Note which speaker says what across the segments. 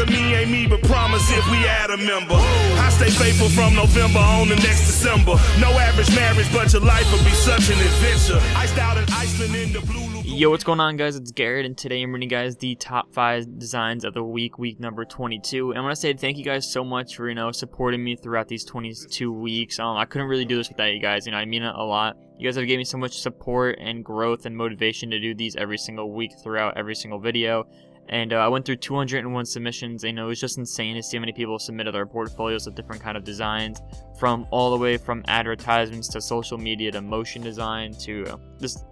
Speaker 1: of me ain't me, but promise if we add a member. I stay faithful from November on the next December. No average marriage, but your life will be such an adventure. Iced out in Iceland in the blue.
Speaker 2: Yo, what's going on, guys? It's Garrett, and today I'm bringing you guys the top 5 designs of the week number 22. And I want to say thank you guys so much for, supporting me throughout these 22 weeks. I couldn't really do this without you guys. I mean it a lot. You guys have given me so much support and growth and motivation to do these every single week throughout every single video. And I went through 201 submissions, and it was just insane to see how many people submitted their portfolios of different kind of designs, from all the way from advertisements to social media to motion design to just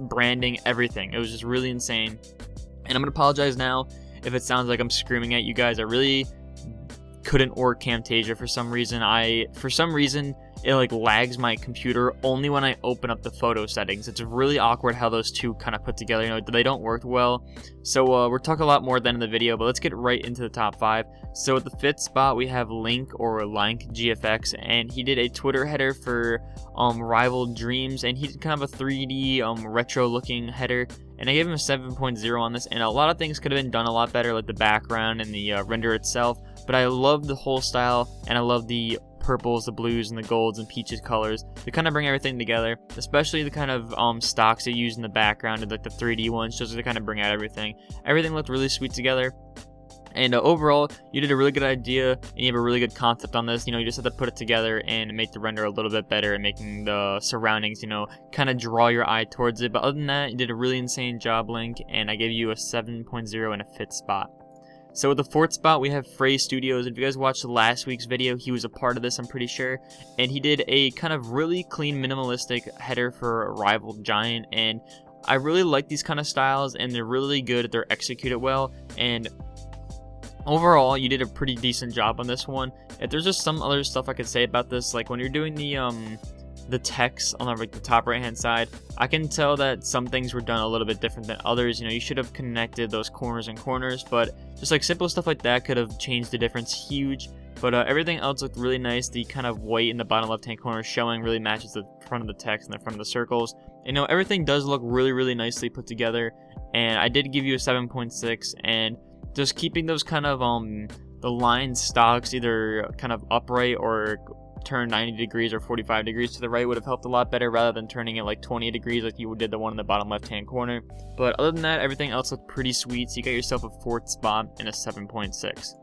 Speaker 2: branding, everything. It was just really insane. And I'm gonna apologize now if it sounds like I'm screaming at you guys. I really couldn't work Camtasia for some reason. It like lags my computer only when I open up the photo settings. It's really awkward how those two kind of put together. They don't work well. So we're talking a lot more then in the video, but let's get right into the top 5. So at the 5th spot we have Link GFX, and he did a Twitter header for Rival Dreams, and he did kind of a 3D retro looking header, and I gave him a 7.0 on this. And a lot of things could have been done a lot better, like the background and the render itself, but I love the whole style, and I love the purples, the blues, and the golds and peaches colors to kind of bring everything together, especially the kind of stocks they use in the background, and like the 3D ones, just to kind of bring out everything. Everything looked really sweet together. And overall, you did a really good idea, and you have a really good concept on this. You just have to put it together and make the render a little bit better, and making the surroundings, kind of draw your eye towards it. But other than that, you did a really insane job, Link, and I gave you a 7.0 and a 5th spot. So at the 4th spot, we have Frey Studios. If you guys watched last week's video, he was a part of this, I'm pretty sure. And he did a kind of really clean, minimalistic header for Rival Giant. And I really like these kind of styles, and they're really good. They're executed well. And overall, you did a pretty decent job on this one. If there's just some other stuff I could say about this, like when you're doing the text on the top right hand side, I can tell that some things were done a little bit different than others. You should have connected those corners and corners, but just like simple stuff like that could have changed the difference huge. But everything else looked really nice. The kind of white in the bottom left hand corner showing really matches the front of the text and the front of the circles. Everything does look really, really nicely put together, and I did give you a 7.6. And just keeping those kind of the line stocks either kind of upright or turn 90 degrees or 45 degrees to the right would have helped a lot better, rather than turning it like 20 degrees like you did the one in the bottom left hand corner. But other than that, everything else looked pretty sweet, so you got yourself a 4th spot and a 7.6.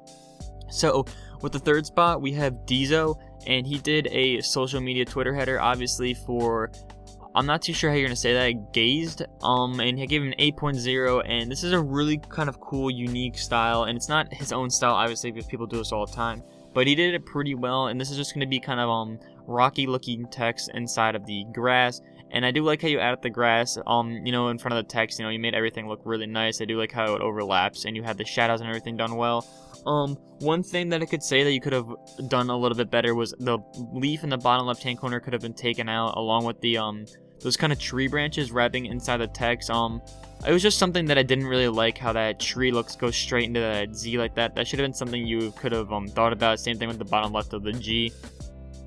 Speaker 2: So with the 3rd spot we have Dizo, and he did a social media Twitter header, obviously for, I'm not too sure how you're going to say that, Gazed, and he gave him an 8.0, and this is a really kind of cool, unique style, and it's not his own style, obviously, because people do this all the time, but he did it pretty well. And this is just going to be kind of rocky looking text inside of the grass, and I do like how you added the grass, in front of the text. You made everything look really nice. I do like how it overlaps, and you had the shadows and everything done well. One thing that I could say that you could have done a little bit better was the leaf in the bottom left hand corner could have been taken out, along with the those kind of tree branches wrapping inside the text. It was just something that I didn't really like, how that tree goes straight into that Z like that. That should have been something you could have thought about. Same thing with the bottom left of the G.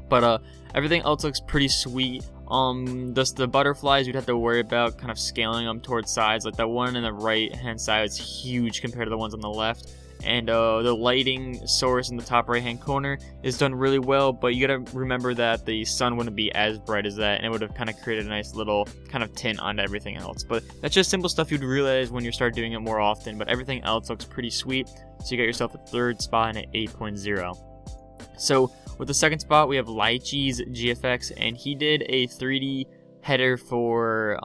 Speaker 2: But everything else looks pretty sweet. Just the butterflies, you'd have to worry about kind of scaling them towards sides. Like that one in the right hand side is huge compared to the ones on the left. And the lighting source in the top right hand corner is done really well, but you gotta remember that the sun wouldn't be as bright as that, and it would have kind of created a nice little kind of tint onto everything else. But that's just simple stuff you'd realize when you start doing it more often. But everything else looks pretty sweet, so you got yourself a 3rd spot and an 8.0. So with the 2nd spot we have Lychee's GFX, and he did a 3D header for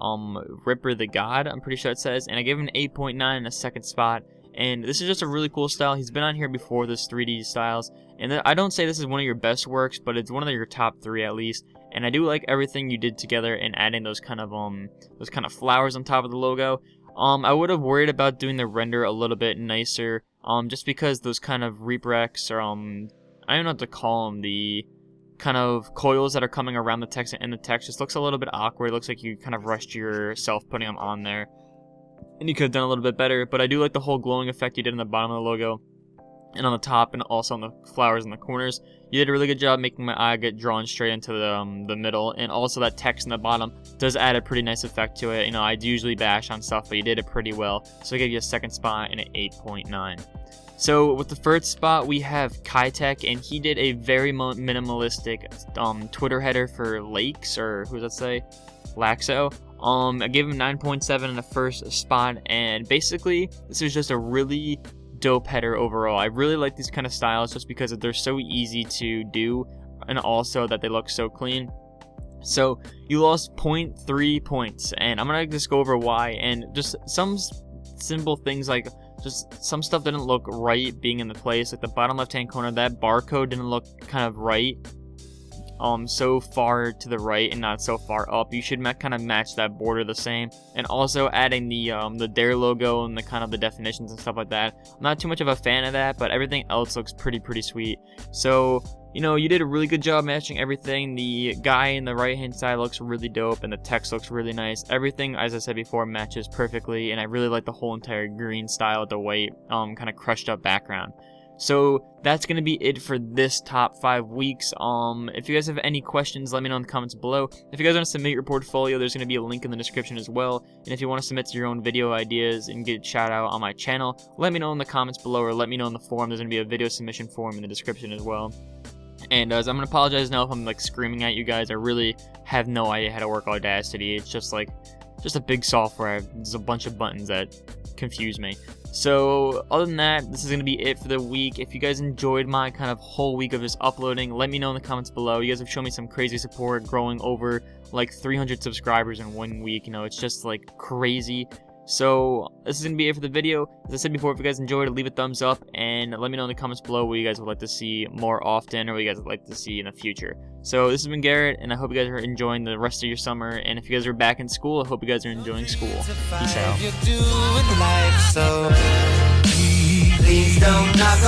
Speaker 2: Ripper the God, I'm pretty sure it says, and I gave him an 8.9 and a 2nd spot. And this is just a really cool style. He's been on here before, this 3D styles, and I don't say this is one of your best works, but it's one of your top 3 at least. And I do like everything you did together, and adding those kind of flowers on top of the logo. I would have worried about doing the render a little bit nicer, just because those kind of reprecs, or I don't know what to call them, the kind of coils that are coming around the text and the text just looks a little bit awkward. It looks like you kind of rushed yourself putting them on there, and you could have done a little bit better. But I do like the whole glowing effect you did in the bottom of the logo, and on the top, and also on the flowers in the corners. You did a really good job making my eye get drawn straight into the middle, and also that text in the bottom does add a pretty nice effect to it. I usually bash on stuff, but you did it pretty well, so I gave you a 2nd spot and an 8.9. So with the first spot, we have Kitech, and he did a very minimalistic Twitter header for Lakes, or who does that say? Laxo. I gave him 9.7 in the first spot, and basically this is just a really dope header overall. I really like these kind of styles just because they're so easy to do, and also that they look so clean. So you lost 0.3 points, and I'm gonna just go over why, and just some simple things like just some stuff didn't look right being in the place, like the bottom left hand corner, that barcode didn't look kind of right, so far to the right and not so far up. You should kind of match that border the same, and also adding the Dare logo and the kind of the definitions and stuff like that. I'm not too much of a fan of that, but everything else looks pretty sweet. So you know, you did a really good job matching everything. The guy in the right hand side looks really dope, and the text looks really nice. Everything, as I said before, matches perfectly, and I really like the whole entire green style with the white kind of crushed up background. So that's going to be it for this top 5 weeks. If you guys have any questions, let me know in the comments below. If you guys want to submit your portfolio, there's going to be a link in the description as well. And if you want to submit your own video ideas and get a shout out on my channel, let me know in the comments below, or let me know in the forum. There's going to be a video submission form in the description as well. And I'm going to apologize now if I'm like screaming at you guys. I really have no idea how to work Audacity. It's just a big software. There's a bunch of buttons that confuse me. So other than that, this is going to be it for the week. If you guys enjoyed my kind of whole week of just uploading, let me know in the comments below. You guys have shown me some crazy support, growing over like 300 subscribers in 1 week. You know, it's just like crazy. So this is going to be it for the video. As I said before, if you guys enjoyed it, leave a thumbs up, and let me know in the comments below what you guys would like to see more often, or what you guys would like to see in the future. So this has been Garrett, and I hope you guys are enjoying the rest of your summer, and if you guys are back in school, I hope you guys are enjoying school. Peace out.
Speaker 3: Please don't knock